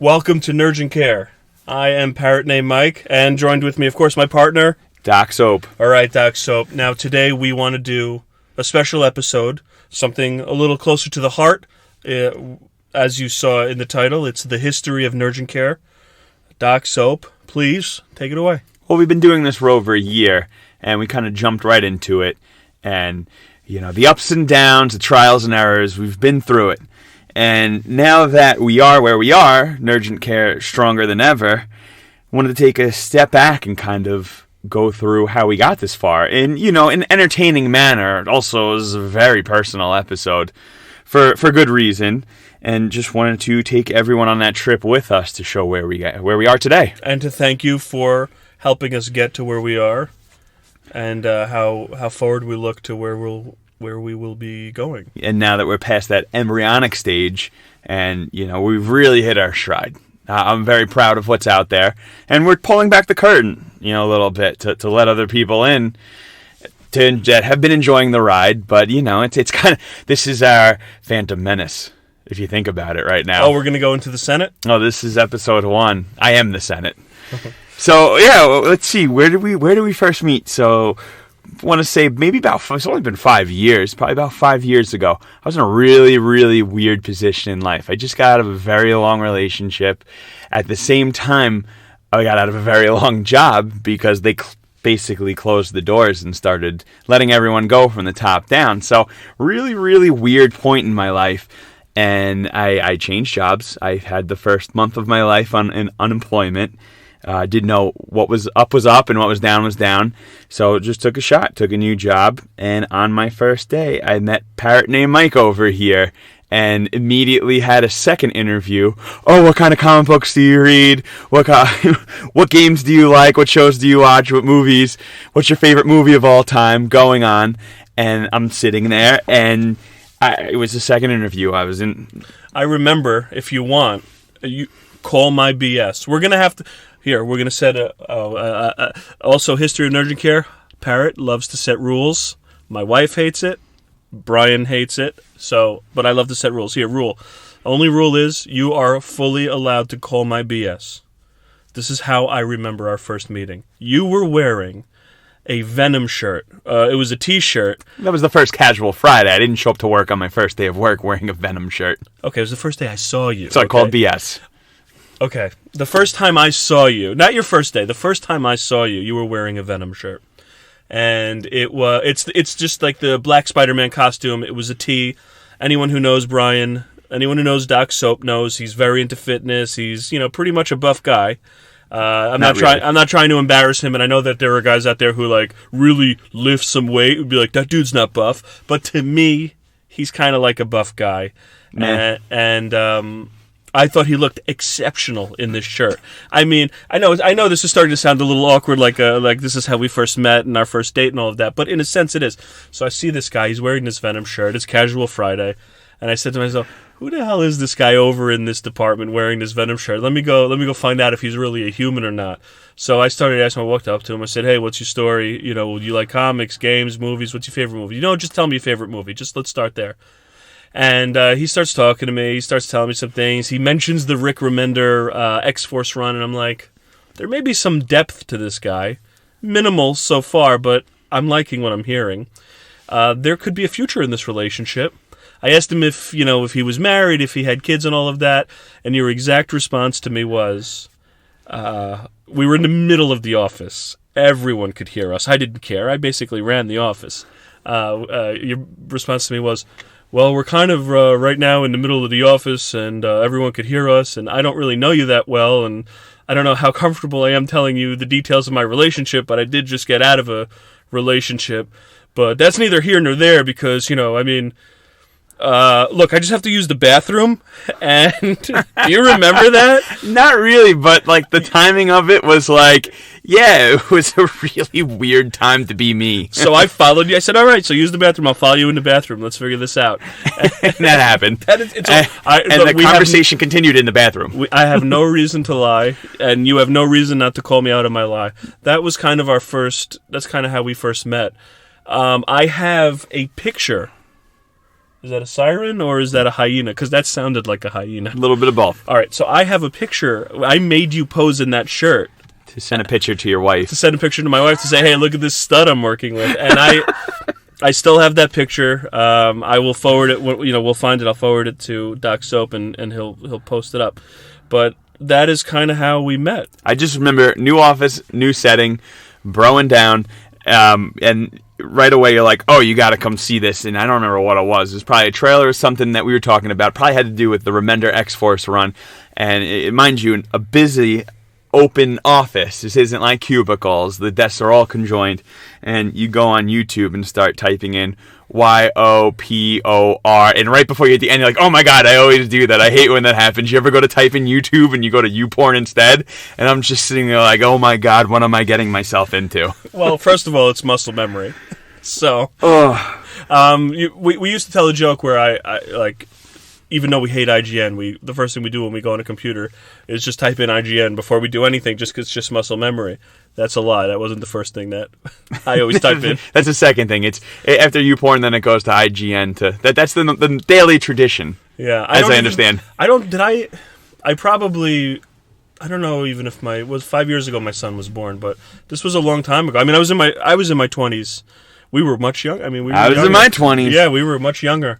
Welcome to NERDgent. I am Parrot named Mike, and joined with me, of course, my partner, Doc Soap. All right, Doc Soap. Now, today we want to do a special episode, something a little closer to the heart. As you saw in the title, it's the history of NERDgent. Doc Soap, please take it away. Well, we've been doing this for over a year, and we kind of jumped right into it. And, the ups and downs, the trials and errors, we've been through it. And now that we are where we are, NERDgent stronger than ever, wanted to take a step back and kind of go through how we got this far. In, an entertaining manner. It also is a very personal episode for good reason. And just wanted to take everyone on that trip with us to show where we are today. And to thank you for helping us get to where we are and how forward we look to where we will be going. And now that we're past that embryonic stage and, we've really hit our stride. I'm very proud of what's out there. And we're pulling back the curtain, a little bit to let other people in that have been enjoying the ride. But, it's kind of, this is our Phantom Menace, if you think about it right now. Oh, we're going to go into the Senate? Oh, this is episode 1. I am the Senate. So, yeah, let's see. Where did we first meet? So, I want to say it's only been 5 years, probably about 5 years ago. I was in a really, really weird position in life. I just got out of a very long relationship. At the same time, I got out of a very long job because they basically closed the doors and started letting everyone go from the top down. So, really, really weird point in my life. And I changed jobs. I had the first month of my life in unemployment. Didn't know what was up and what was down. So just took a shot, took a new job. And on my first day, I met Parrot named Mike over here and immediately had a second interview. Oh, what kind of comic books do you read? What games do you like? What shows do you watch? What movies? What's your favorite movie of all time? Going on. And I'm sitting there and it was the second interview I was in. I remember, if you want, you call my BS. We're going to have to... Here, we're going to set also, history of NERDgent. Parrot loves to set rules. My wife hates it. Brian hates it. But I love to set rules. Here, rule. Only rule is you are fully allowed to call my BS. This is how I remember our first meeting. You were wearing a Venom shirt. It was a T-shirt. That was the first casual Friday. I didn't show up to work on my first day of work wearing a Venom shirt. Okay, it was the first day I saw you. So I called BS. Okay, the first time I saw you, not your first day, the first time I saw you, you were wearing a Venom shirt. And it's just like the Black Spider-Man costume. It was a tee. Anyone who knows Brian, anyone who knows Doc Soap knows he's very into fitness. He's, pretty much a buff guy. I'm not trying to embarrass him, and I know that there are guys out there who like really lift some weight. Would be like, that dude's not buff. But to me, he's kind of like a buff guy. And I thought he looked exceptional in this shirt. I mean, I know this is starting to sound a little awkward, like this is how we first met and our first date and all of that, but in a sense it is. So I see this guy, he's wearing this Venom shirt, it's Casual Friday, and I said to myself, who the hell is this guy over in this department wearing this Venom shirt? Let me go find out if he's really a human or not. So I started asking him, I walked up to him, I said, hey, what's your story? Do you like comics, games, movies? What's your favorite movie? Just tell me your favorite movie. Just let's start there. And he starts talking to me. He starts telling me some things. He mentions the Rick Remender X-Force run, and I'm like, there may be some depth to this guy. Minimal so far, but I'm liking what I'm hearing. There could be a future in this relationship. I asked him if he was married, if he had kids and all of that, and your exact response to me was, we were in the middle of the office. Everyone could hear us. I didn't care. I basically ran the office. Your response to me was, well, we're kind of right now in the middle of the office, and everyone could hear us, and I don't really know you that well, and I don't know how comfortable I am telling you the details of my relationship, but I did just get out of a relationship. But that's neither here nor there because, look, I just have to use the bathroom, and do you remember that? Not really, but, the timing of it was it was a really weird time to be me. So I followed you. I said, all right, so use the bathroom. I'll follow you in the bathroom. Let's figure this out. And that happened. The conversation continued in the bathroom. I have no reason to lie, and you have no reason not to call me out on my lie. That was kind of that's kind of how we first met. I have a picture Is that a siren or is that a hyena? Because that sounded like a hyena. A little bit of both. All right, so I have a picture. I made you pose in that shirt. To send a picture to your wife. To send a picture to my wife to say, hey, look at this stud I'm working with. And I still have that picture. I will forward it. We'll find it. I'll forward it to Doc Soap, and he'll post it up. But that is kind of how we met. I just remember new office, new setting, broing down, and right away you're like, oh, you got to come see this. And I don't remember what it was. It was probably a trailer or something that we were talking about. Probably had to do with the Remender X-Force run. And mind you, a busy open office. This isn't like cubicles. The desks are all conjoined. And you go on YouTube and start typing in YOPOR. And right before you hit the end, you're like, oh my God, I always do that. I hate when that happens. You ever go to type in YouTube and you go to YouPorn instead? And I'm just sitting there like, oh my God, what am I getting myself into? Well, first of all, it's muscle memory. So, we used to tell a joke where I like, even though we hate IGN, the first thing we do when we go on a computer is just type in IGN before we do anything, just because it's just muscle memory. That's a lie. That wasn't the first thing that I always type in. That's the second thing. It's after YouPorn, then it goes to IGN. That's the daily tradition. Yeah, I understand. I don't know even if it was 5 years ago my son was born, but this was a long time ago. I mean, I was in my 20s. We were much younger. I mean, I was in my 20s. Yeah, we were much younger.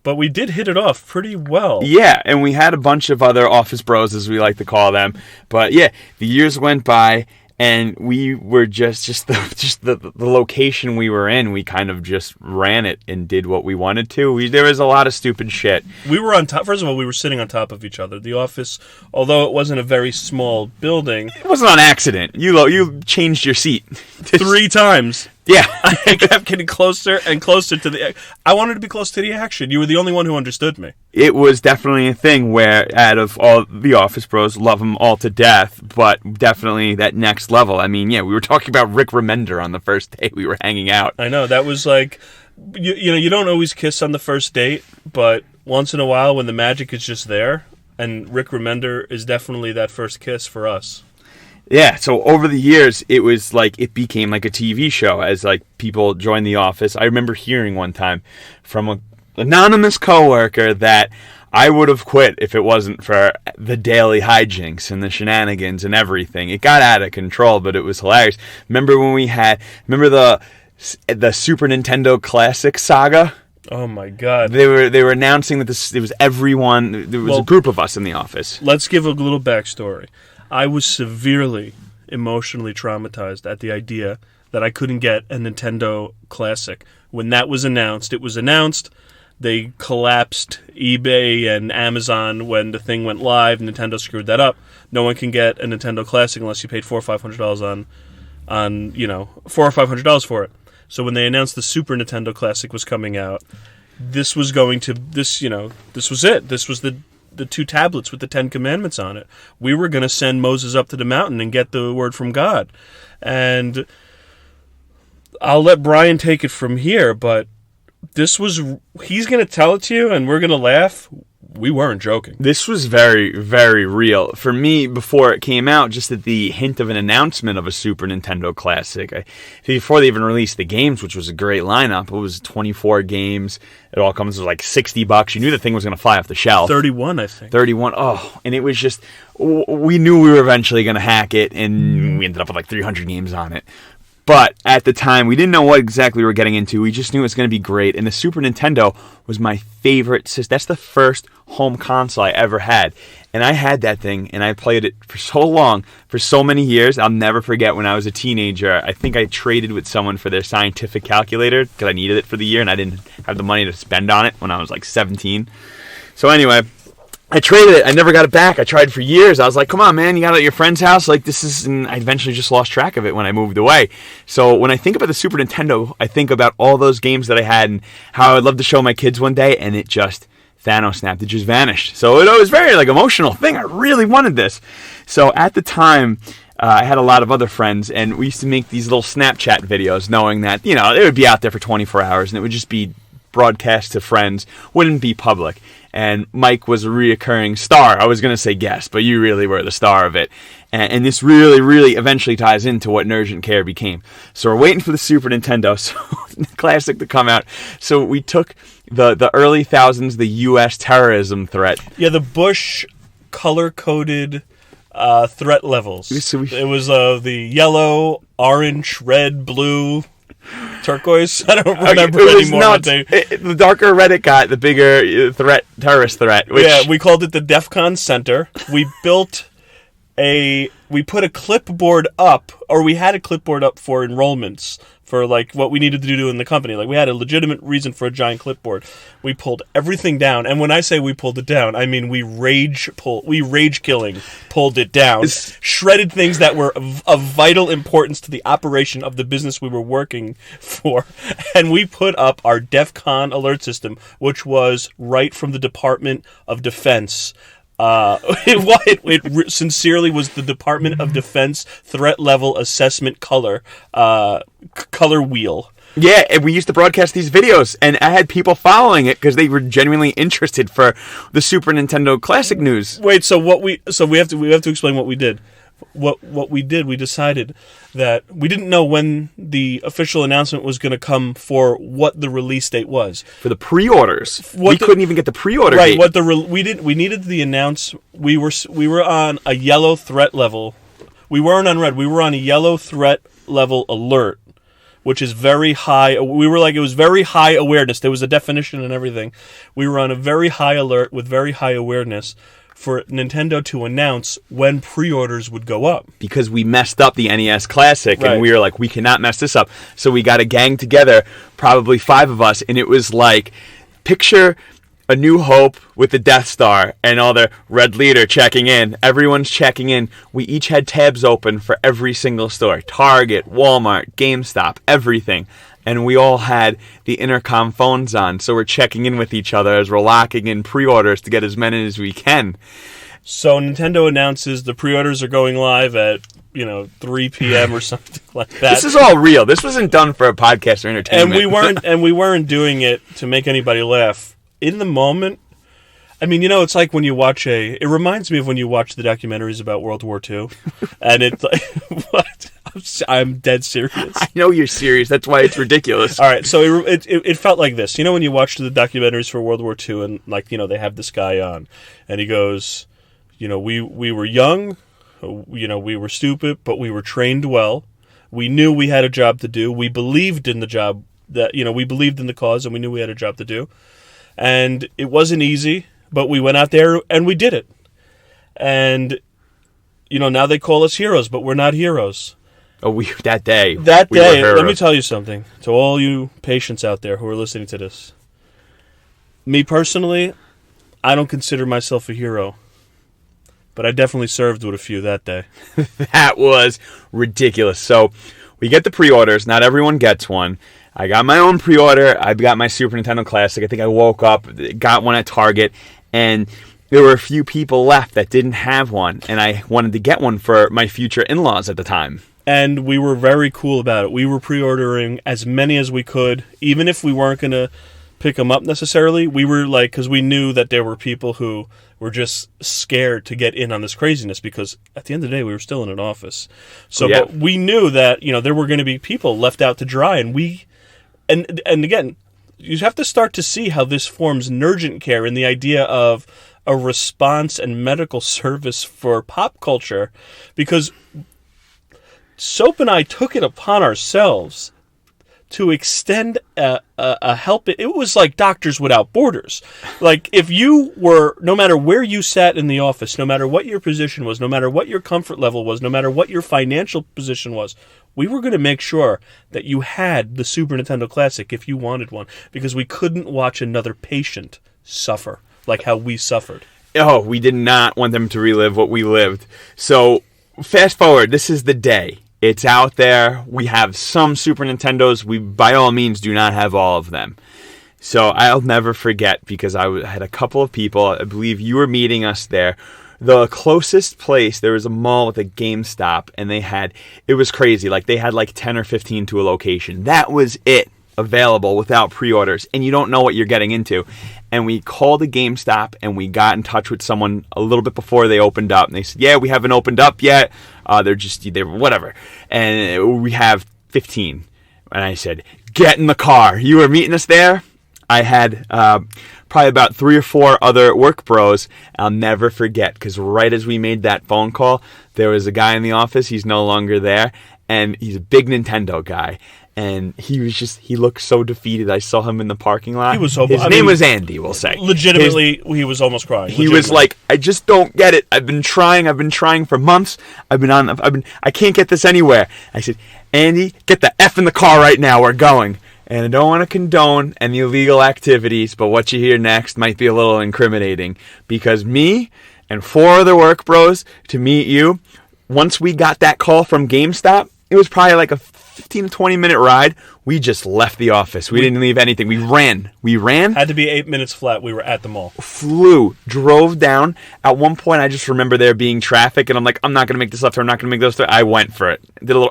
But we did hit it off pretty well. Yeah, and we had a bunch of other office bros, as we like to call them. But yeah, the years went by, and we were just the location we were in. We kind of just ran it and did what we wanted to. There was a lot of stupid shit. We were on top. First of all, we were sitting on top of each other. The office, although it wasn't a very small building, it wasn't on accident. You changed your seat 3 times. Yeah. I kept getting closer and closer to I wanted to be close to the action. You were the only one who understood me. It was definitely a thing where, out of all the office bros, love them all to death, but definitely that next level. I mean, yeah, we were talking about Rick Remender on the first day we were hanging out. I know, that was like, you don't always kiss on the first date, but once in a while when the magic is just there, and Rick Remender is definitely that first kiss for us. Yeah, so over the years, it was like, it became like a TV show as like people joined the office. I remember hearing one time from an anonymous coworker that I would have quit if it wasn't for the daily hijinks and the shenanigans and everything. It got out of control, but it was hilarious. Remember the Super Nintendo Classic saga? Oh my God! They were announcing that it was everyone. There was a group of us in the office. Let's give a little backstory. I was severely emotionally traumatized at the idea that I couldn't get a Nintendo Classic. When that was announced, they collapsed eBay and Amazon when the thing went live. Nintendo screwed that up. No one can get a Nintendo Classic unless you paid $400 or $500 on $400 or $500 for it. So when they announced the Super Nintendo Classic was coming out, this was it. This was the 2 tablets with the 10 Commandments on it. We were going to send Moses up to the mountain and get the word from God. And I'll let Brian take it from here, but he's going to tell it to you and we're going to laugh. We weren't joking. This was very, very real. For me, before it came out, just at the hint of an announcement of a Super Nintendo Classic, before they even released the games, which was a great lineup, it was 24 games. It all comes with like $60. You knew the thing was going to fly off the shelf. 31, I think. 31. Oh, and it was just, we knew we were eventually going to hack it, and we ended up with like 300 games on it. But at the time, we didn't know what exactly we were getting into. We just knew it was going to be great. And the Super Nintendo was my favorite system. That's the first home console I ever had. And I had that thing, and I played it for so long, for so many years. I'll never forget when I was a teenager. I think I traded with someone for their scientific calculator because I needed it for the year, and I didn't have the money to spend on it when I was like 17. So anyway, I traded it. I never got it back. I tried for years. I was like, come on, man, you got it at your friend's house? Like, this is... And I eventually just lost track of it when I moved away. So when I think about the Super Nintendo, I think about all those games that I had and how I would love to show my kids one day, and it just... Thanos snapped. It just vanished. So it was very, like, emotional thing. I really wanted this. So at the time... I had a lot of other friends, and we used to make these little Snapchat videos, knowing that, it would be out there for 24 hours, and it would just be broadcast to friends, wouldn't be public. and Mike was a reoccurring star. I was going to say guest, but you really were the star of it. And this really, really eventually ties into what NERDgent Care became. So we're waiting for the Super Nintendo Classic to come out. So we took the early thousands, the U.S. terrorism threat. Yeah, the Bush color-coded threat levels. So it was the yellow, orange, red, blue, turquoise. I don't remember anymore. The darker red it got, the bigger terrorist threat. Yeah, we called it the DEF CON Center. We put a clipboard up, or we had a clipboard up for enrollments for like what we needed to do in the company. Like we had a legitimate reason for a giant clipboard. We pulled everything down, and when I say we pulled it down, I mean we rage killing pulled it down, shredded things that were of vital importance to the operation of the business we were working for, and we put up our DEF CON alert system, which was right from the Department of Defense. It sincerely was the Department of Defense threat level assessment color wheel. Yeah, and we used to broadcast these videos, and I had people following it because they were genuinely interested for the Super Nintendo Classic news. Wait, so we have to explain what we did. What we did, we decided that we didn't know when the official announcement was going to come for what the release date was for the pre-orders. We couldn't even get the pre-order date. Right, we needed the announce. We were on a yellow threat level. We weren't on red. We were on a yellow threat level alert, which is very high. It was very high awareness. There was a definition and everything. We were on a very high alert with very high awareness for Nintendo to announce when pre-orders would go up. Because we messed up the NES Classic, right. And we were like, we cannot mess this up. So we got a gang together, probably 5 of us, and it was like, picture A New Hope with the Death Star and all the Red Leader checking in. Everyone's checking in. We each had tabs open for every single store. Target, Walmart, GameStop, everything. And we all had the intercom phones on, so we're checking in with each other as we're locking in pre-orders to get as many as we can. So Nintendo announces the pre-orders are going live at 3 p.m. or something like that. This is all real. This wasn't done for a podcast or entertainment. And we weren't doing it to make anybody laugh. In the moment, I mean, it's like when you watch it reminds me of when you watch the documentaries about World War II, and it's like, what? I'm dead serious. I know you're serious. That's why it's ridiculous. All right, so it felt like this. When you watch the documentaries for World War II, and they have this guy on, and he goes, we were young, we were stupid, but we were trained well. We knew we had a job to do. We believed in the job we believed in the cause, and we knew we had a job to do. And it wasn't easy, but we went out there and we did it. And now they call us heroes, but we're not heroes. Oh, that day, let me tell you something to all you patients out there who are listening to this. Me personally, I don't consider myself a hero, but I definitely served with a few that day. That was ridiculous. So we get the pre-orders. Not everyone gets one. I got my own pre-order. I got my Super Nintendo Classic. I think I woke up, got one at Target, and there were a few people left that didn't have one, and I wanted to get one for my future in-laws at the time. And we were very cool about it. We were pre-ordering as many as we could, even if we weren't going to pick them up necessarily. We were because we knew that there were people who were just scared to get in on this craziness, because at the end of the day, we were still in an office. So yeah. But we knew that, there were going to be people left out to dry, and again, you have to start to see how this forms NERDgent Care and the idea of a response and medical service for pop culture, because Soap and I took it upon ourselves to extend a help. It was like Doctors Without Borders. Like, if you were, no matter where you sat in the office, no matter what your position was, no matter what your comfort level was, no matter what your financial position was, we were going to make sure that you had the Super Nintendo Classic if you wanted one, because we couldn't watch another patient suffer like how we suffered. Oh, we did not want them to relive what we lived. So, fast forward, this is the day. It's out there. We have some Super Nintendos. We, by all means, do not have all of them. So I'll never forget, because I had a couple of people, I believe you were meeting us there. The closest place, there was a mall with a GameStop, and it was crazy. They had 10 or 15 to a location. That was it. available without pre-orders, and you don't know what you're getting into. And we called a GameStop, and we got in touch with someone a little bit before they opened up. And they said, yeah, we haven't opened up yet. They're whatever. And we have 15. And I said, get in the car. You were meeting us there? I had probably about 3 or 4 other work bros. I'll never forget, because right as we made that phone call, there was a guy in the office. He's no longer there, and he's a big Nintendo guy. And he looked so defeated. I saw him in the parking lot. His name was Andy, we'll say. Legitimately, he was almost crying. He was like, I just don't get it. I've been trying for months. I can't get this anywhere. I said, Andy, get the F in the car right now. We're going. And I don't want to condone any illegal activities, but what you hear next might be a little incriminating. Because me and 4 other work bros to meet you, once we got that call from GameStop, it was probably like a 15 to 20 minute ride. We just left the office. We didn't leave anything. We ran. Had to be 8 minutes flat. We were at the mall. Drove down. At one point, I just remember there being traffic, and I'm like, I'm not going to make this left turn. I'm not going to make this left turn. I went for it. Did a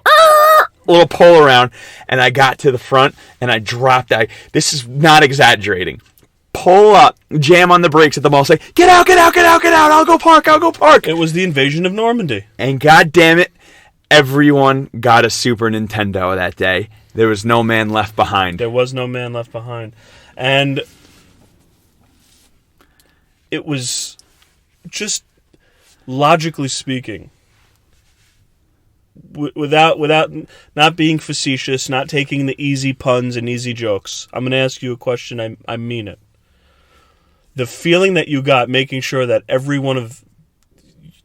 little pull around, and I got to the front, and I dropped. This is not exaggerating. Pull up, jam on the brakes at the mall, say, get out, I'll go park. It was the invasion of Normandy. And God damn it, everyone got a Super Nintendo that day. There was no man left behind. And it was just, logically speaking, without not being facetious, not taking the easy puns and easy jokes, I'm going to ask you a question. I mean it. The feeling that you got making sure that every one of,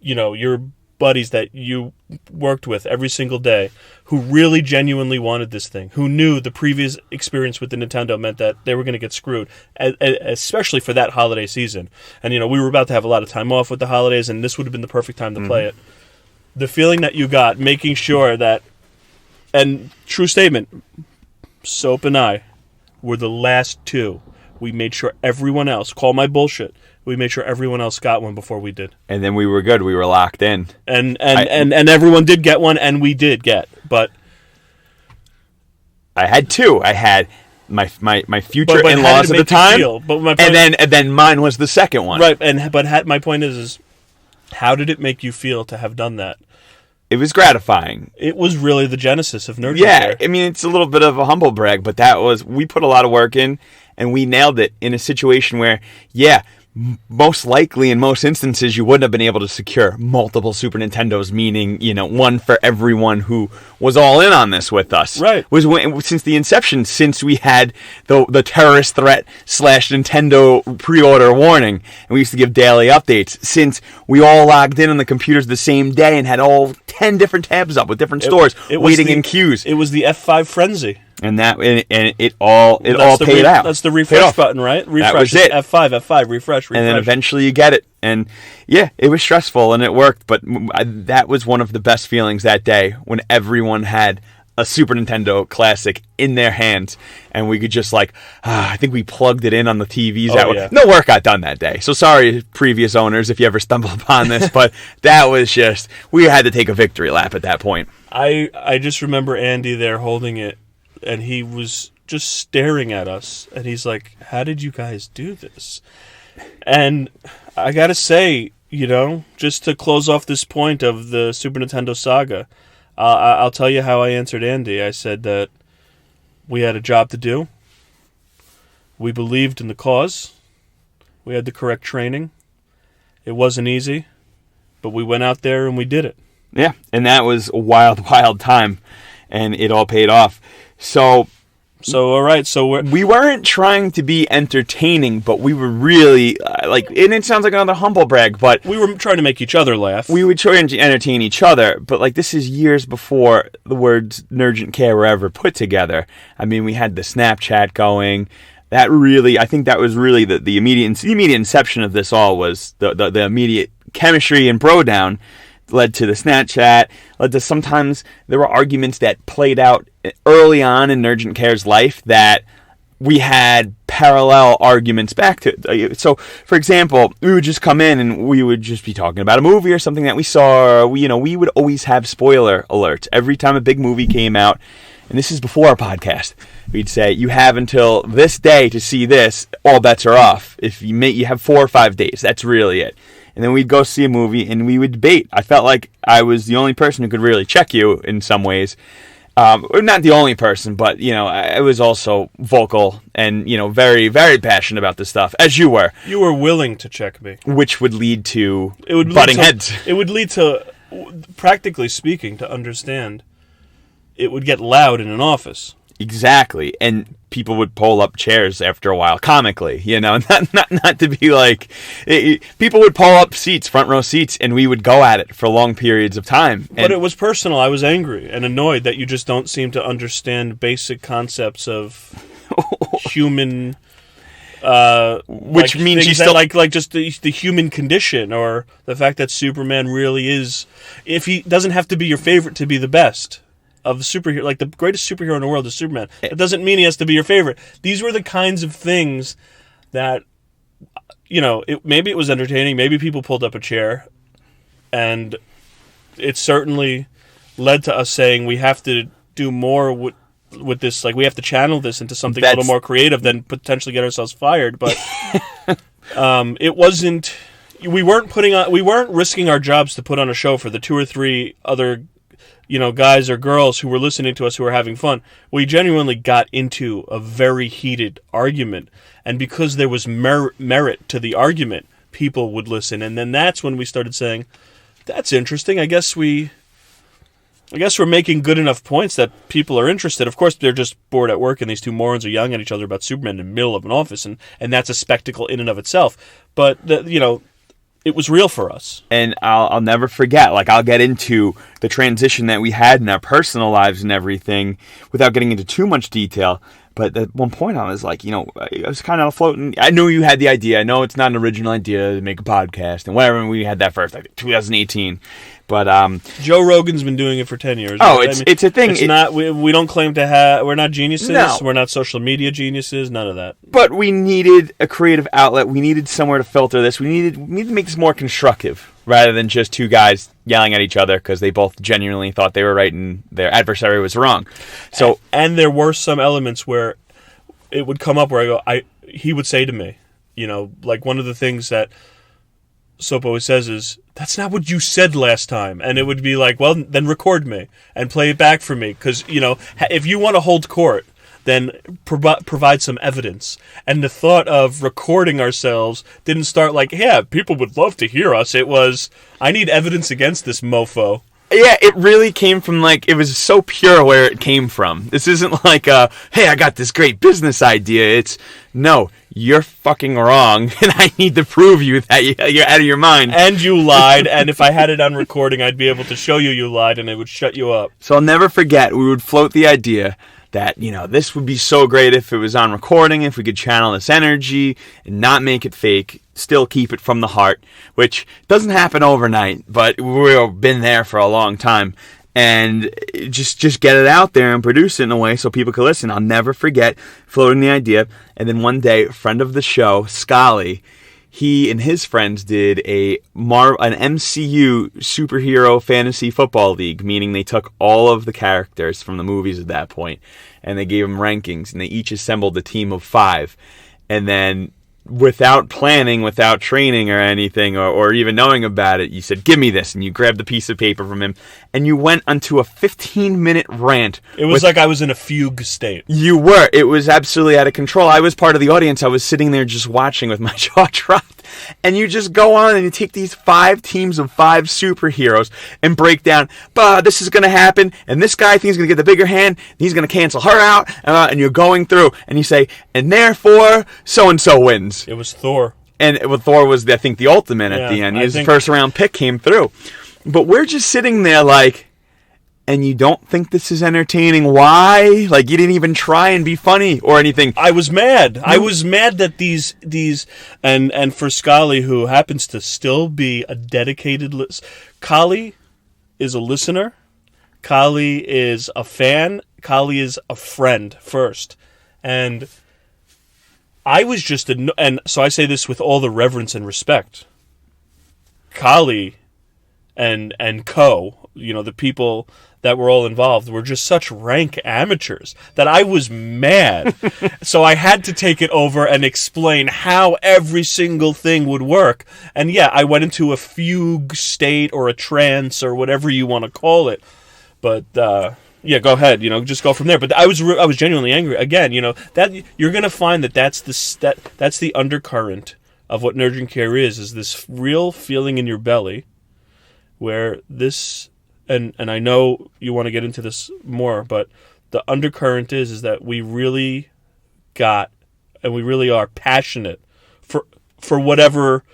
your buddies that you worked with every single day, who really genuinely wanted this thing, who knew the previous experience with the Nintendo meant that they were going to get screwed, especially for that holiday season. And, we were about to have a lot of time off with the holidays, and this would have been the perfect time to play it. The feeling that you got, making sure that, and true statement, Soap and I were the last 2. We made sure everyone else, call my bullshit, we made sure everyone else got one before we did. And then we were good. We were locked in. And everyone did get one, and we did get. But I had 2. I had my future in-laws at the time, and then mine was the second one. Right. My point is, how did it make you feel to have done that? It was gratifying. It was really the genesis of NERDgent. Yeah, I mean, it's a little bit of a humble brag, but we put a lot of work in, and we nailed it in a situation where, most likely in most instances you wouldn't have been able to secure multiple Super Nintendos, meaning one for everyone who was all in on this with us. Right. Since the inception, since we had the terrorist threat / Nintendo pre-order warning, and we used to give daily updates, since we all logged in on the computers the same day and had all 10 different tabs up with different stores waiting in queues. It was the F5 frenzy. And it all paid out. That's the refresh button, right? Refresh. That was it. F5, refresh. And then eventually you get it. And it was stressful and it worked, but that was one of the best feelings that day, when everyone had a Super Nintendo Classic in their hands, and we could just I think we plugged it in on the TVs. No work got done that day. So sorry, previous owners, if you ever stumble upon this, but that was just, we had to take a victory lap at that point. I just remember Andy there holding it, and he was just staring at us, and he's like, how did you guys do this? And I gotta say, just to close off this point of the Super Nintendo saga, I'll tell you how I answered Andy. I said that we had a job to do. We believed in the cause. We had the correct training. It wasn't easy, but we went out there and we did it. Yeah, and that was a wild, wild time, and it all paid off. So all right. So we weren't trying to be entertaining, but we were really and it sounds like another humble brag, but we were trying to make each other laugh. We would try to entertain each other, but this is years before the words NERDgent Care were ever put together. I mean, we had the Snapchat going. I think that was really the immediate inception of this all, was the immediate chemistry and bro down. Led to the Snapchat, led to sometimes there were arguments that played out early on in NERDgent Care's life that we had parallel arguments back to. So, for example, we would just come in and we would just be talking about a movie or something that we saw. Or we would always have spoiler alerts every time a big movie came out. And this is before our podcast. we'd say, you have until this day to see this, all bets are off. If you have 4 or 5 days, that's really it. And then we'd go see a movie, and we would debate. I felt like I was the only person who could really check you in some ways. Not the only person, but, I was also vocal and, very, very passionate about this stuff, as you were. You were willing to check me. Which would lead to butting heads. It would lead to, practically speaking, to understand, it would get loud in an office. Exactly, and people would pull up chairs after a while, comically, not to be like... people would pull up seats, front row seats, and we would go at it for long periods of time. But it was personal. I was angry and annoyed that you just don't seem to understand basic concepts of human... which means you still... like just the human condition, or the fact that Superman really is... If he doesn't have to be your favorite to be the best... of the superhero, like the greatest superhero in the world is Superman. It doesn't mean he has to be your favorite. These were the kinds of things that, maybe it was entertaining. Maybe people pulled up a chair, and it certainly led to us saying we have to do more with this. Like, we have to channel this into something a little more creative than potentially get ourselves fired. But it wasn't. We weren't risking our jobs to put on a show for the 2 or 3 other guys or girls who were listening to us who were having fun. We genuinely got into a very heated argument. And because there was merit to the argument, people would listen. And then that's when we started saying, that's interesting. I guess we're making good enough points that people are interested. Of course, they're just bored at work, and these 2 morons are yelling at each other about Superman in the middle of an office. And that's a spectacle in and of itself. But, it was real for us. And I'll never forget, I'll get into the transition that we had in our personal lives and everything without getting into too much detail. But at one point I was like, I was kind of floating. I knew you had the idea. I know it's not an original idea to make a podcast and whatever. And we had that first, 2018. But Joe Rogan's been doing it for 10 years. Oh, it's a thing. It's not. We don't claim to have. We're not geniuses. No. We're not social media geniuses. None of that. But we needed a creative outlet. We needed somewhere to filter this. We needed to make this more constructive rather than just 2 guys yelling at each other because they both genuinely thought they were right and their adversary was wrong. So and there were some elements where it would come up where he would say to me, like one of the things that Soap always says is, that's not what you said last time. And it would be like, well, then record me and play it back for me. Because, if you want to hold court, then provide some evidence. And the thought of recording ourselves didn't start like, yeah, people would love to hear us. It was, I need evidence against this mofo. Yeah, it really came from, it was so pure where it came from. This isn't like, hey, I got this great business idea. It's, no, you're fucking wrong, and I need to prove you that you're out of your mind. And you lied, and if I had it on recording, I'd be able to show you lied, and it would shut you up. So I'll never forget, we would float the idea that, this would be so great if it was on recording, if we could channel this energy and not make it fake, still keep it from the heart, which doesn't happen overnight, but we've been there for a long time. And just get it out there and produce it in a way so people can listen. I'll never forget floating the idea. And then one day, a friend of the show, Scully, he and his friends did an MCU superhero fantasy football league, meaning they took all of the characters from the movies at that point, and they gave them rankings, and they each assembled a team of 5. And then, without planning, without training or anything, or even knowing about it, you said, give me this, and you grabbed the piece of paper from him, and you went onto a 15-minute rant. It was like I was in a fugue state. You were. It was absolutely out of control. I was part of the audience. I was sitting there just watching with my jaw dropped. And you just go on and you take these 5 teams of 5 superheroes and break down, this is going to happen, and this guy thinks he's going to get the bigger hand, and he's going to cancel her out, and you're going through, and you say, and therefore, so-and-so wins. It was Thor. And Thor was, I think, the ultimate at the end. His first-round pick came through. But we're just sitting there like, and you don't think this is entertaining? Why? You didn't even try and be funny or anything. I was mad. I was mad that these and for Scully, who happens to still be a dedicated Kali is a listener. Kali is a fan. Kali is a friend first. And I was just and so I say this with all the reverence and respect. Kali and co, the people that were all involved were just such rank amateurs that I was mad. So I had to take it over and explain how every single thing would work. And yeah, I went into a fugue state or a trance or whatever you want to call it. But yeah, go ahead. Just go from there. But I was genuinely angry. Again, that you're gonna find that's the undercurrent of what NERDgent care is this real feeling in your belly, where this. And I know you want to get into this more, but the undercurrent is that we really got, and we really are passionate for whatever,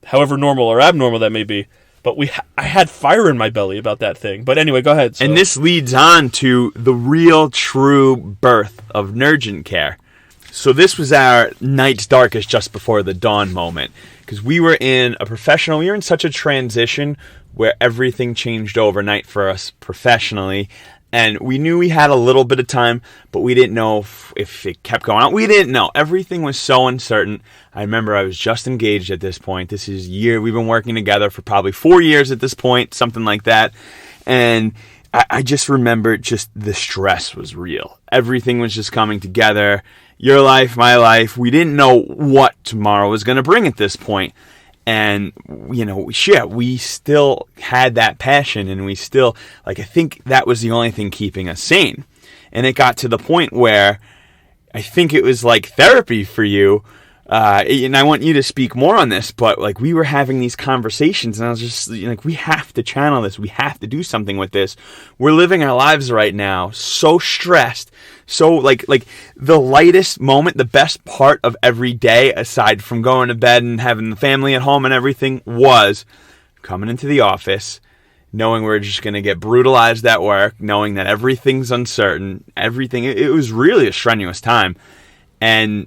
however normal or abnormal that may be. But I had fire in my belly about that thing. But anyway, go ahead. So. And this leads on to the real, true birth of NERDgent care. So this was our night's darkest just before the dawn moment. Because we were in such a transition where everything changed overnight for us professionally. And we knew we had a little bit of time, but we didn't know if it kept going on. We didn't know. Everything was so uncertain. I remember I was just engaged at this point. This is we've been working together for probably 4 years at this point, something like that. And I just remember the stress was real. Everything was just coming together. Your life, my life. We didn't know what tomorrow was going to bring at this point. And, we still had that passion, and we still, I think that was the only thing keeping us sane. And it got to the point where I think it was like therapy for you. And I want you to speak more on this, but we were having these conversations, and I was just we have to channel this. We have to do something with this. We're living our lives right now so stressed. So the lightest moment, the best part of every day, aside from going to bed and having the family at home and everything, was coming into the office, knowing we're just going to get brutalized at work, knowing that everything's uncertain, it was really a strenuous time. And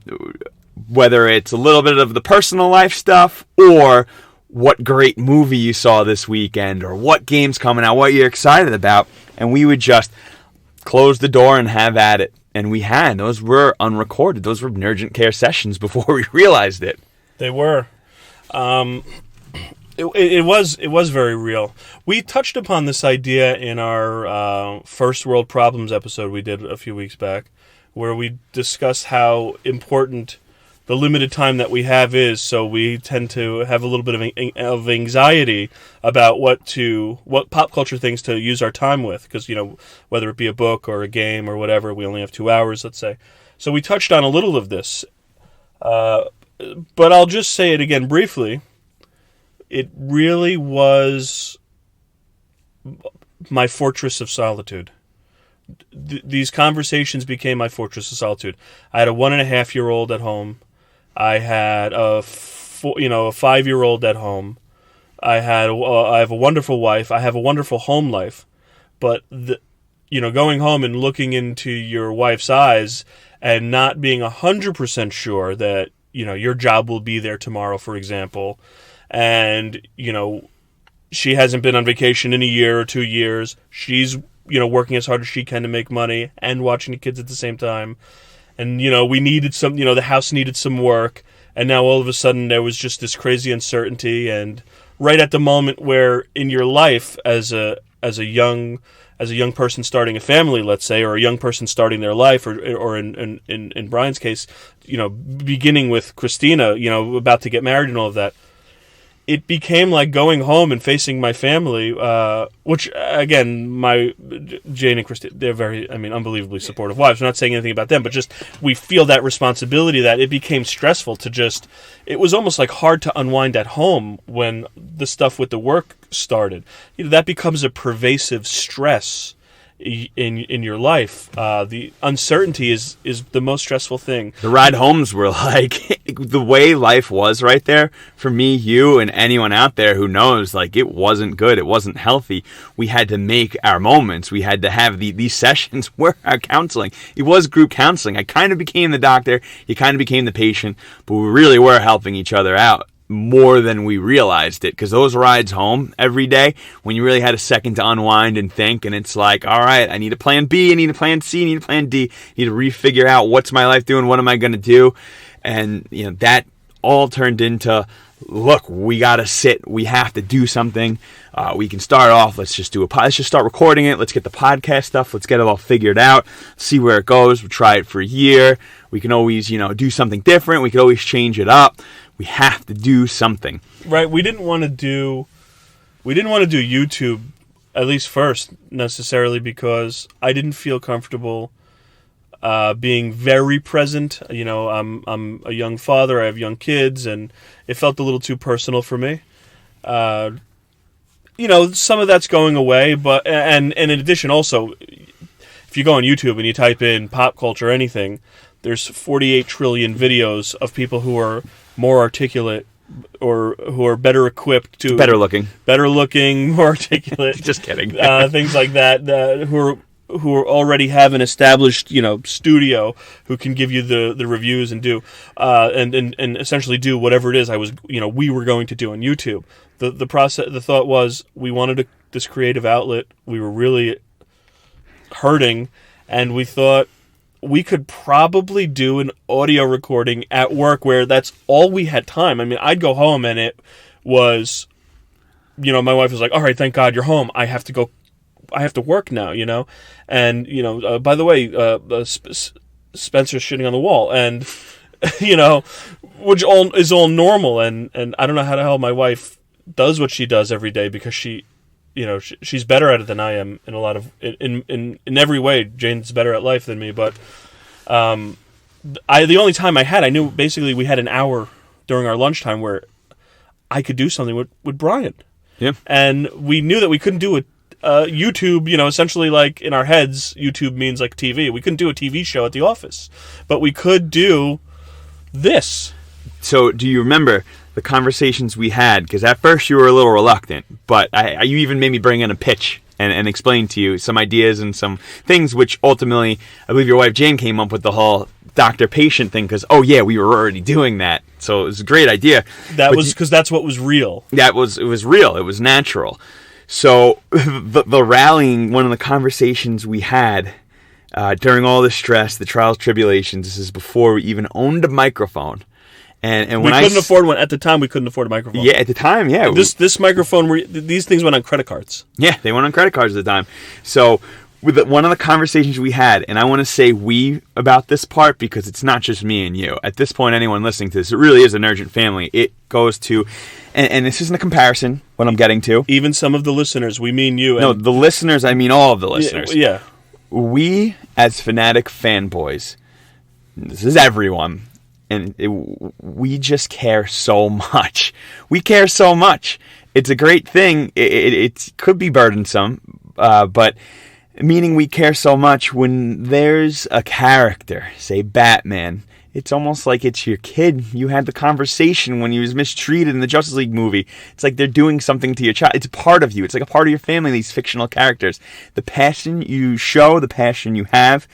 whether it's a little bit of the personal life stuff, or what great movie you saw this weekend, or what game's coming out, what you're excited about, and we would just close the door and have at it. And those were unrecorded. Those were NERDgent care sessions before we realized it. They were. It was very real. We touched upon this idea in our First World Problems episode we did a few weeks back, where we discussed how important the limited time that we have is, so we tend to have a little bit of anxiety about what pop culture things to use our time with, because whether it be a book or a game or whatever, we only have 2 hours, let's say. So we touched on a little of this, but I'll just say it again briefly. It really was my fortress of solitude. These conversations became my fortress of solitude. I had a 1.5-year-old at home. I had a 5-year-old at home. I have a wonderful wife. I have a wonderful home life. But going home and looking into your wife's eyes and not being 100% sure that your job will be there tomorrow, for example, and she hasn't been on vacation in a year or 2 years. She's working as hard as she can to make money and watching the kids at the same time. And, we needed some, the house needed some work. And now all of a sudden there was just this crazy uncertainty. And right at the moment where in your life as a young person starting a family, let's say, or a young person starting their life, or in Brian's case, beginning with Christina, about to get married and all of that, it became like going home and facing my family, which, again, my Jane and Christine, they're very, unbelievably supportive wives. I'm not saying anything about them, but just we feel that responsibility that it became stressful it was almost like hard to unwind at home when the stuff with the work started. That becomes a pervasive stress in your life. The uncertainty is the most stressful thing. The ride homes were the way life was right there for me, you, and anyone out there who knows, it wasn't good. It wasn't healthy. We had to make our moments. We had to have these sessions were our counseling. It was group counseling. I kind of became the doctor. You kind of became the patient, but we really were helping each other out more than we realized it, because those rides home every day, when you really had a second to unwind and think, and it's like, all right, I need a plan B, I need a plan C, I need a plan D, I need to refigure out what's my life doing, what am I going to do, and that all turned into look, we got to sit. We have to do something. We can start off. Let's just let's just start recording it. Let's get the podcast stuff. Let's get it all figured out. See where it goes. We'll try it for a year. We can always, do something different. We could always change it up. We have to do something. Right. We didn't want to do YouTube, at least first, necessarily, because I didn't feel comfortable being very present. I'm a young father. I have young kids, and it felt a little too personal for me. Some of that's going away, but and in addition, also, if you go on YouTube and you type in pop culture or anything, there's 48 trillion videos of people who are more articulate or who are better equipped to better looking, more articulate. Just kidding. Things like that. Who already have an established, studio who can give you the reviews and do and essentially do whatever it is we were going to do on YouTube. The thought was we wanted this creative outlet. We were really hurting, and we thought we could probably do an audio recording at work where that's all we had time. I mean, I'd go home and it was, my wife was like, all right, thank God you're home. I have to work now, and, by the way, Spencer's shitting on the wall, and, which is all normal. And I don't know how the hell my wife does what she does every day, because she's better at it than I am in a lot of, in every way. Jane's better at life than me, but, the only time I knew basically we had an hour during our lunchtime where I could do something with Brian. Yeah. And we knew that we couldn't do it. YouTube, essentially, like, in our heads, YouTube means like TV. We couldn't do a TV show at the office, but we could do this. So, do you remember the conversations we had? Because at first you were a little reluctant, but you even made me bring in a pitch and explain to you some ideas and some things, which ultimately, I believe your wife Jane came up with the whole doctor-patient thing, because, we were already doing that. So it was a great idea. That was because that's what was real. It was real. It was natural. So the rallying, one of the conversations we had during all the stress, the trials, tribulations, this is before we even owned a microphone. And when we couldn't afford one. At the time, we couldn't afford a microphone. Yeah, at the time, yeah. This microphone, these things went on credit cards. Yeah, they went on credit cards at the time. So with one of the conversations we had, and I want to say we about this part because it's not just me and you. At this point, anyone listening to this, it really is a NERDgent family. It goes to, and this isn't a comparison, what I'm getting to. Even some of the listeners, we mean you. No, the listeners, I mean all of the listeners. Yeah. We, as fanatic fanboys, this is everyone, and we just care so much. We care so much. It's a great thing. It could be burdensome, but meaning we care so much when there's a character, say Batman. It's almost like it's your kid. You had the conversation when he was mistreated in the Justice League movie. It's like they're doing something to your child. It's a part of you. It's like a part of your family, these fictional characters. The passion you show, the passion you have,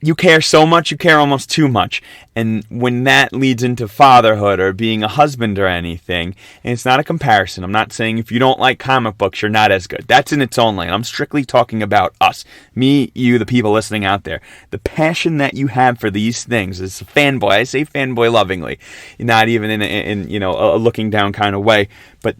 you care so much, you care almost too much. And when that leads into fatherhood or being a husband or anything, and it's not a comparison. I'm not saying if you don't like comic books, you're not as good. That's in its own lane. I'm strictly talking about us. Me, you, the people listening out there. The passion that you have for these things is a fanboy. I say fanboy lovingly, not even in a looking down kind of way. But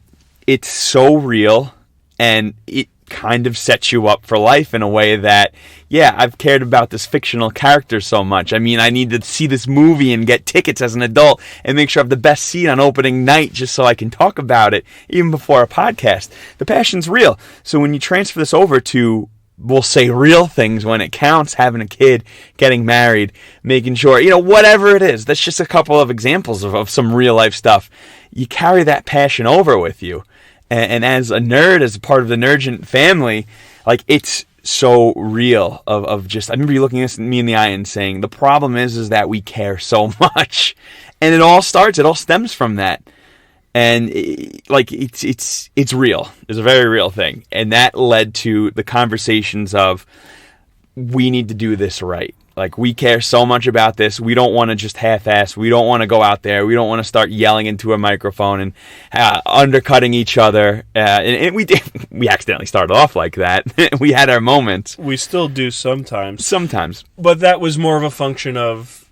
it's so real, and it kind of sets you up for life in a way that, I've cared about this fictional character so much. I mean, I need to see this movie and get tickets as an adult and make sure I have the best seat on opening night just so I can talk about it even before a podcast. The passion's real. So when you transfer this over to, we'll say, real things when it counts, having a kid, getting married, making sure, whatever it is, that's just a couple of examples of some real life stuff. You carry that passion over with you. And as a nerd, as a part of the NERDgent family, like, it's so real of just, I remember you looking at me in the eye and saying, the problem is that we care so much. And it all stems from that. And it's real. It's a very real thing. And that led to the conversations of, we need to do this right. Like, we care so much about this. We don't want to just half-ass. We don't want to go out there. We don't want to start yelling into a microphone and undercutting each other. And we did. We accidentally started off like that. We had our moments. We still do sometimes. Sometimes. But that was more of a function of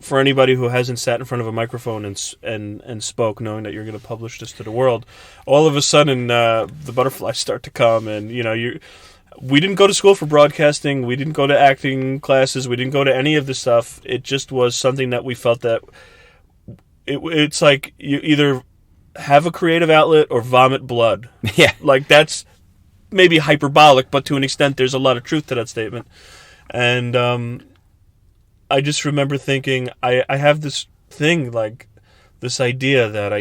for anybody who hasn't sat in front of a microphone and spoke, knowing that you're going to publish this to the world, all of a sudden the butterflies start to come, and we didn't go to school for broadcasting, we didn't go to acting classes, we didn't go to any of this stuff. It just was something that we felt that it's like you either have a creative outlet or vomit blood. Yeah. Like, that's maybe hyperbolic, but to an extent there's a lot of truth to that statement. And I just remember thinking, I have this thing, like, this idea that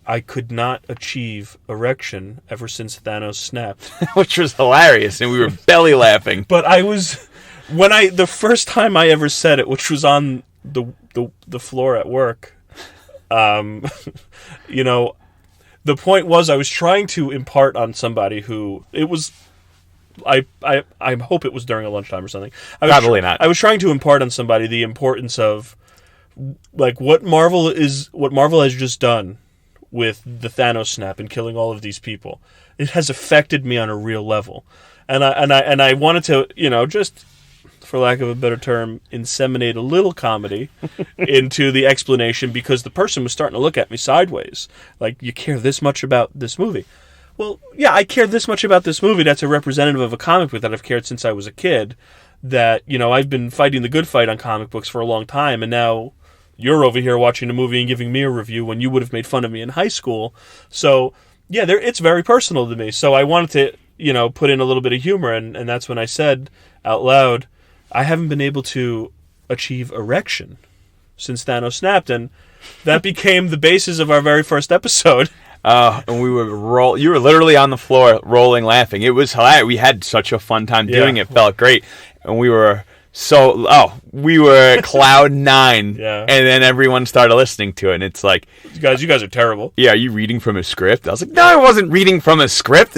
I could not achieve erection ever since Thanos snapped. Which was hilarious, and we were belly laughing. But the first time I ever said it, which was on the floor at work, the point was I was trying to impart on somebody who, it was, I hope it was during a lunchtime or something. Probably not. I was trying to impart on somebody the importance of, like, what Marvel has just done with the Thanos snap and killing all of these people. It has affected me on a real level, and I wanted to, just, for lack of a better term, inseminate a little comedy into the explanation, because the person was starting to look at me sideways. Like, you care this much about this movie? Well, yeah, I care this much about this movie. That's a representative of a comic book that I've cared since I was a kid. That, I've been fighting the good fight on comic books for a long time, and now you're over here watching a movie and giving me a review when you would have made fun of me in high school. So, yeah, it's very personal to me. So I wanted to, put in a little bit of humor, and that's when I said out loud, I haven't been able to achieve erection since Thanos snapped, and that became the basis of our very first episode. And we were you were literally on the floor rolling laughing. It was hilarious. We had such a fun time doing it. Felt great. And we were we were cloud nine. Yeah. And then everyone started listening to it, and it's like, you guys are terrible. Yeah, are you reading from a script? I was like, no, I wasn't reading from a script.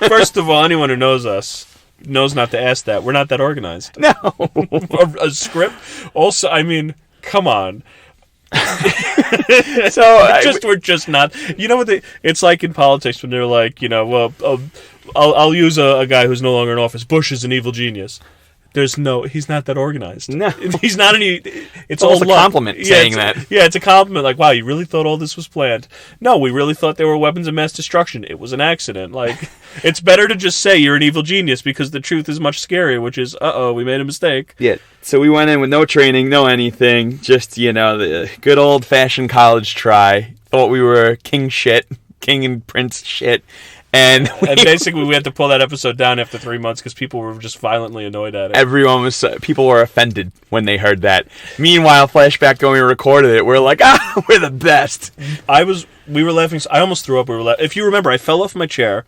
First of all, anyone who knows us knows not to ask that. We're not that organized. No. A script? Also, I mean, come on. We're just not. You know what? It's like in politics when they're like, I'll use a guy who's no longer in office. Bush is an evil genius. He's not that organized. No. He's not any. It's all a compliment saying that. Yeah, it's a compliment. Like, wow, you really thought all this was planned? No, we really thought they were weapons of mass destruction. It was an accident. Like, it's better to just say you're an evil genius, because the truth is much scarier, which is, we made a mistake. Yeah. So we went in with no training, no anything, just, the good old-fashioned college try. Thought we were king and prince shit. And basically, we had to pull that episode down after 3 months because people were just violently annoyed at it. People were offended when they heard that. Meanwhile, flashback when we recorded it, we're like, we're the best. We were laughing. I almost threw up. If you remember, I fell off my chair,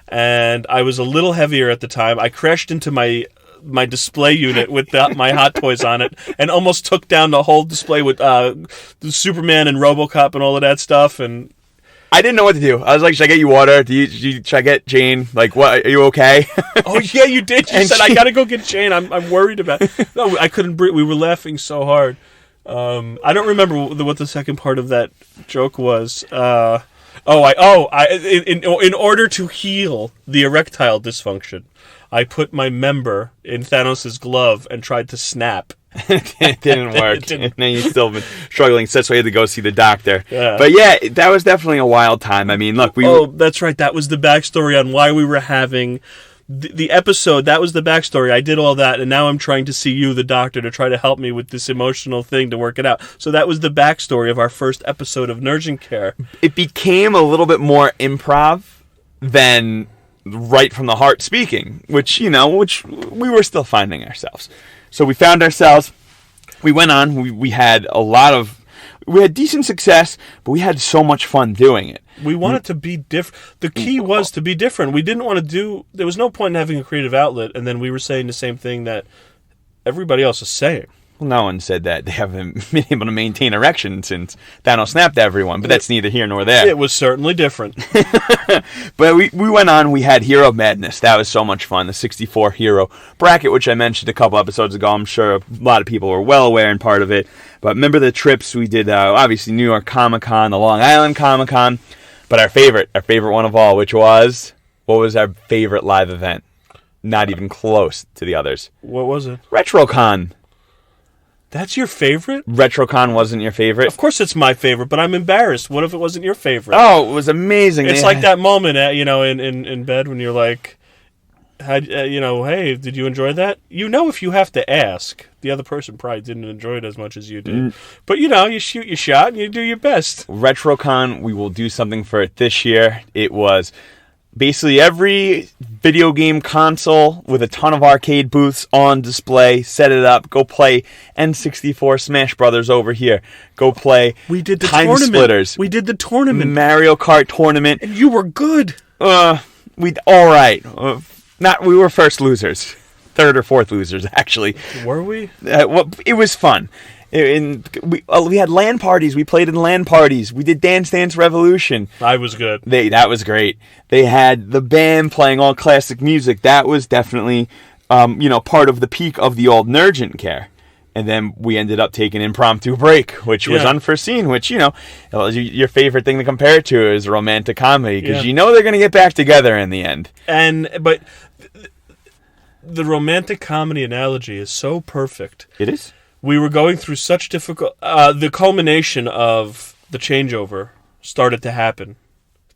and I was a little heavier at the time. I crashed into my display unit with my Hot Toys on it, and almost took down the whole display with the Superman and RoboCop and all of that stuff, and I didn't know what to do. I was like, should I get you water? Should I get Jane? Like, what? Are you okay? Oh, yeah, you did. You said, I got to go get Jane. I'm worried about it. No, I couldn't breathe. We were laughing so hard. I don't remember what the second part of that joke was. In order to heal the erectile dysfunction, I put my member in Thanos' glove and tried to snap. It didn't work. And then you've still been struggling, so that's why you had to go see the doctor. Yeah. But yeah, that was definitely a wild time. I mean, look, that's right. That was the backstory on why we were having the episode. That was the backstory. I did all that, and now I'm trying to see you, the doctor, to try to help me with this emotional thing to work it out. So that was the backstory of our first episode of NERDgent Care. It became a little bit more improv than right from the heart speaking, which we were still finding ourselves. So we found ourselves, we went on, we had decent success, but we had so much fun doing it. We wanted to be different. The key was to be different. We didn't want to there was no point in having a creative outlet, and then we were saying the same thing that everybody else is saying. Well, no one said that they haven't been able to maintain erection since Thanos snapped everyone, but that's neither here nor there. It was certainly different. But we went on, we had Hero Madness. That was so much fun. The 64 hero bracket, which I mentioned a couple episodes ago. I'm sure a lot of people were well aware and part of it. But remember the trips we did, obviously New York Comic-Con, the Long Island Comic-Con, but our favorite one of all, which was, what was our favorite live event? Not even close to the others. What was it? RetroCon. That's your favorite? RetroCon wasn't your favorite? Of course it's my favorite, but I'm embarrassed. What if it wasn't your favorite? Oh, it was amazing. It's like that moment, in bed when you're like, hey, did you enjoy that? If you have to ask, the other person probably didn't enjoy it as much as you did. But, you shoot your shot and you do your best. RetroCon, we will do something for it this year. It was basically every video game console with a ton of arcade booths on display. Set it up. Go play N64 Smash Brothers over here. Go play We did the Time tournament. Splitters. We did the tournament. Mario Kart tournament. And you were good. All right. We were first losers. Third or fourth losers, actually. Were we? It was fun. We had LAN parties. We played in LAN parties. We did Dance Dance Revolution. I was good. That was great. They had the band playing all classic music. That was definitely, part of the peak of the old NERDgent care. And then we ended up taking an impromptu break, which was unforeseen, which, your favorite thing to compare it to is romantic comedy, because they're going to get back together in the end. But the romantic comedy analogy is so perfect. It is. We were going through such difficult... the culmination of the changeover started to happen.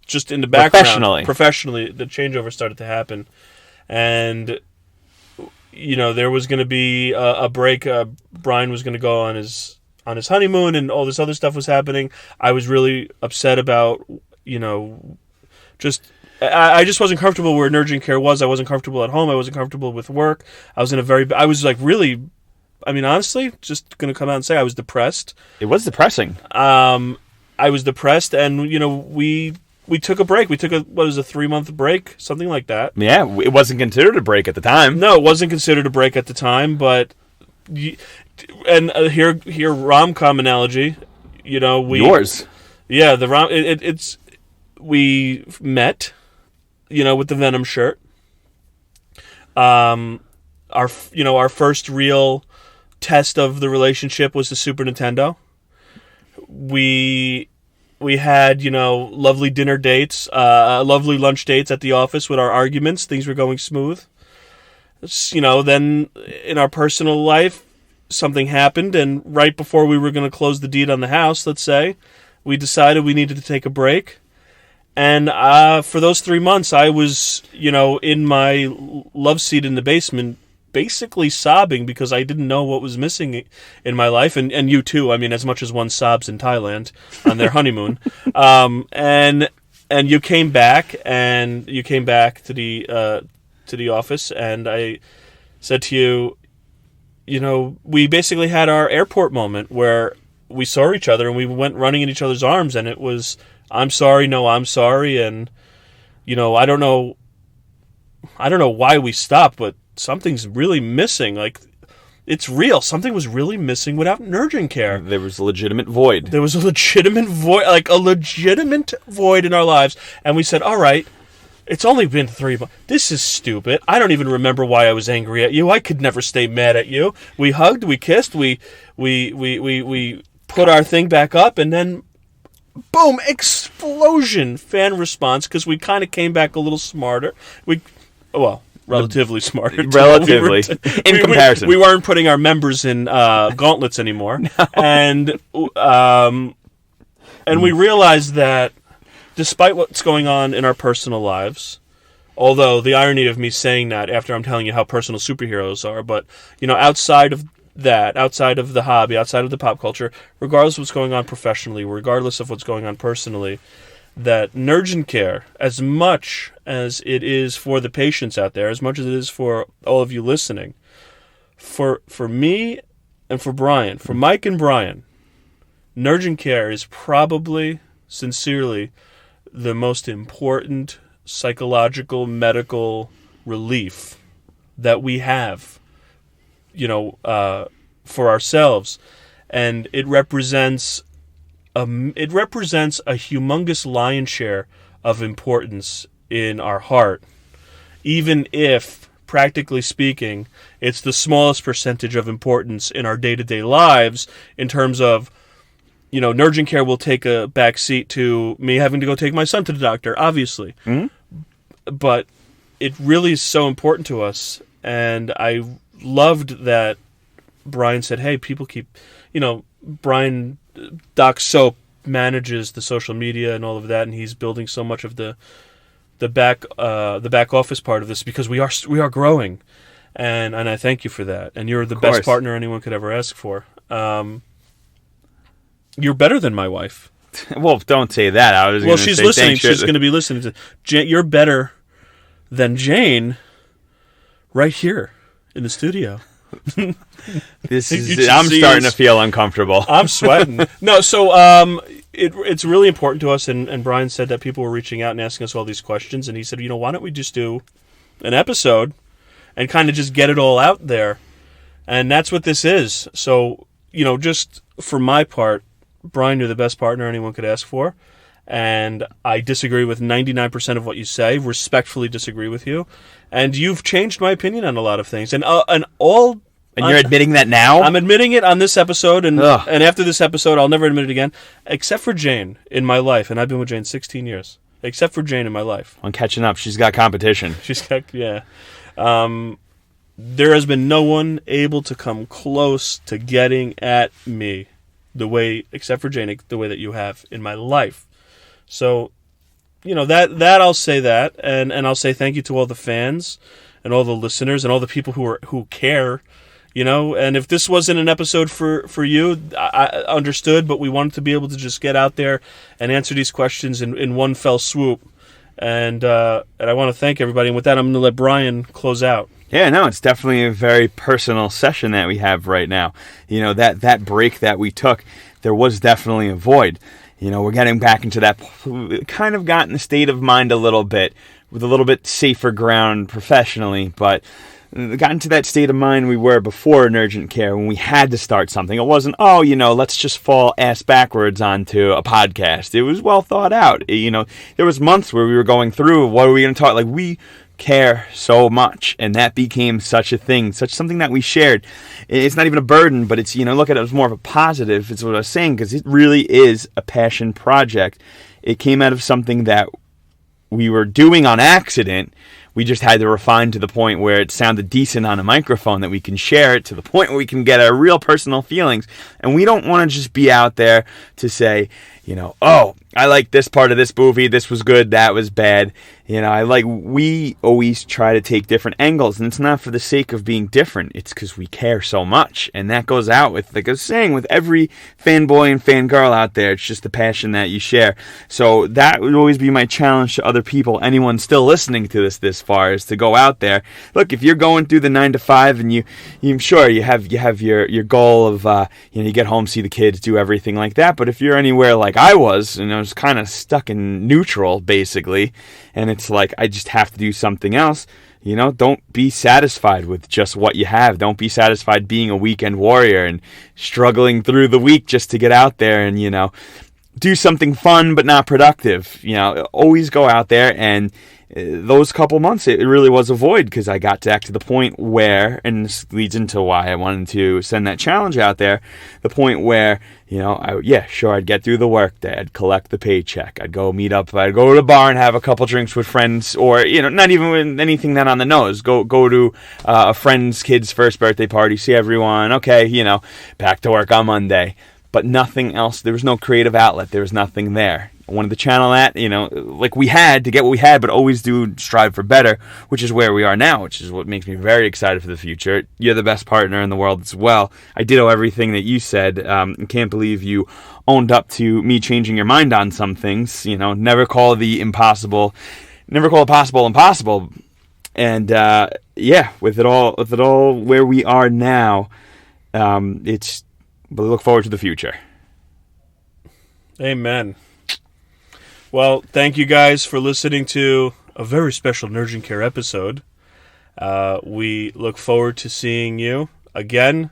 Just in the background. Professionally, the changeover started to happen. And... there was going to be a break. Brian was going to go on his honeymoon, and all this other stuff was happening. I was really upset about, I just wasn't comfortable where NERDgent Care was. I wasn't comfortable at home. I wasn't comfortable with work. I was honestly, just going to come out and say I was depressed. It was depressing. I was depressed, and, we took a break. We took a 3-month break? Something like that. Yeah, it wasn't considered a break at the time. No, it wasn't considered a break at the time, but... here rom-com analogy, Yours. Yeah, we met, with the Venom shirt. Our first real test of the relationship was the Super Nintendo. We had, lovely dinner dates, lovely lunch dates at the office with our arguments. Things were going smooth. Then in our personal life, something happened, and right before we were going to close the deed on the house, let's say, we decided we needed to take a break. And for those 3 months, I was, in my love seat in the basement, basically sobbing because I didn't know what was missing in my life, and you too. I mean, as much as one sobs in Thailand on their honeymoon. And you came back, to the office, and I said to you, we basically had our airport moment where we saw each other and we went running in each other's arms, and it was, I'm sorry, no, I'm sorry, and I don't know why we stopped, but something's really missing. Like, it's real. Something was really missing without NERDgent Care. There was a legitimate void. There was a legitimate void in our lives, and we said, all right, it's only been 3 months. This is stupid. I don't even remember why I was angry at you. I could never stay mad at you. We hugged, we kissed, we put our thing back up, and then boom, explosion, fan response, because we kind of came back a little smarter. Relatively smarter. Relatively. In comparison. We weren't putting our members in gauntlets anymore. No. And we realized that despite what's going on in our personal lives, although the irony of me saying that after I'm telling you how personal superheroes are, but, outside of that, outside of the hobby, outside of the pop culture, regardless of what's going on professionally, regardless of what's going on personally, that NERDgent Care, as much as it is for the patients out there, as much as it is for all of you listening, for me and for Brian, for Mike and Brian, NERDgent Care is probably, sincerely, the most important psychological, medical relief that we have, for ourselves. And it represents a humongous lion's share of importance in our heart, even if, practically speaking, it's the smallest percentage of importance in our day-to-day lives in terms of, NERDgent Care will take a back seat to me having to go take my son to the doctor, obviously. Mm-hmm. But it really is so important to us, and I loved that Brian said, hey, people keep, Brian, Doc Soap manages the social media and all of that, and he's building so much of the back office part of this because we are growing, and I thank you for that. And you're the best partner anyone could ever ask for. You're better than my wife. Well, don't say that. I was. Well, she's listening. She's going to be listening to. You're better than Jane, right here in the studio. This is. I'm starting to feel uncomfortable. I'm sweating. No, so it's really important to us. And Brian said that people were reaching out and asking us all these questions, and he said, why don't we just do an episode and kind of just get it all out there, and that's what this is. So just for my part. Brian, you're the best partner anyone could ask for, and I disagree with 99% of what you say, respectfully disagree with you, and you've changed my opinion on a lot of things, and you're admitting that now? I'm admitting it on this episode, and after this episode, I'll never admit it again, except for Jane in my life, and I've been with Jane 16 years, except for Jane in my life. I'm catching up. She's got competition. Yeah. There has been no one able to come close to getting at me the way, except for Jane, the way that you have in my life. So, that I'll say that, and I'll say thank you to all the fans and all the listeners and all the people who care, and if this wasn't an episode for you, I understood, but we wanted to be able to just get out there and answer these questions in one fell swoop, and I want to thank everybody, and with that, I'm going to let Brian close out. Yeah, no, it's definitely a very personal session that we have right now. That break that we took, there was definitely a void. We're getting back into that, kind of got in the state of mind a little bit, with a little bit safer ground professionally, but got into that state of mind we were before NERDgent Care when we had to start something. It wasn't, let's just fall ass backwards onto a podcast. It was well thought out. There was months where we were going through, what are we going to talk? Like, we care so much, and that became such a thing, such something that we shared. It's not even a burden, but it's, look at it as more of a positive. It's what I was saying, because it really is a passion project. It came out of something that we were doing on accident. We just had to refine to the point where it sounded decent on a microphone, that we can share it to the point where we can get our real personal feelings. And we don't want to just be out there to say, I like this part of this movie, this was good, that was bad. We always try to take different angles, and it's not for the sake of being different, it's because we care so much. And that goes out with, like I was saying, with every fanboy and fangirl out there. It's just the passion that you share. So that would always be my challenge to other people, anyone still listening to this far, is to go out there. Look, if you're going through the 9 to 5 and I'm sure you have your goal of you get home, see the kids, do everything like that. But if you're anywhere like I was, and I was kind of stuck in neutral basically, and it's like I just have to do something else, don't be satisfied with just what you have. Don't be satisfied being a weekend warrior and struggling through the week just to get out there and do something fun but not productive. Always go out there. And those couple months, it really was a void, because I got back to the point where, and this leads into why I wanted to send that challenge out there, the point where, I'd get through the work day, I'd collect the paycheck, I'd go meet up, I'd go to the bar and have a couple drinks with friends, or, not even with anything that on the nose, go to a friend's kid's first birthday party, see everyone, okay, back to work on Monday. But nothing else. There was no creative outlet. There was nothing there. I wanted to channel that, like we had to get what we had, but always do strive for better, which is where we are now, which is what makes me very excited for the future. You're the best partner in the world as well. I ditto everything that you said. Can't believe you owned up to me changing your mind on some things. Never call the impossible, never call it possible impossible. And with it all where we are now, but look forward to the future. Amen. Well, thank you guys for listening to a very special NERDgent Care episode. We look forward to seeing you again.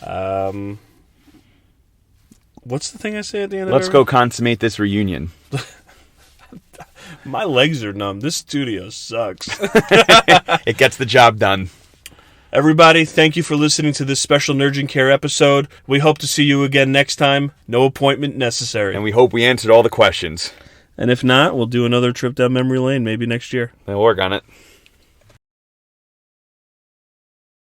What's the thing I say at the end of it? Let's go consummate this reunion. My legs are numb. This studio sucks. It gets the job done. Everybody, thank you for listening to this special NERDgent Care episode. We hope to see you again next time. No appointment necessary. And we hope we answered all the questions. And if not, we'll do another trip down memory lane maybe next year. We'll work on it.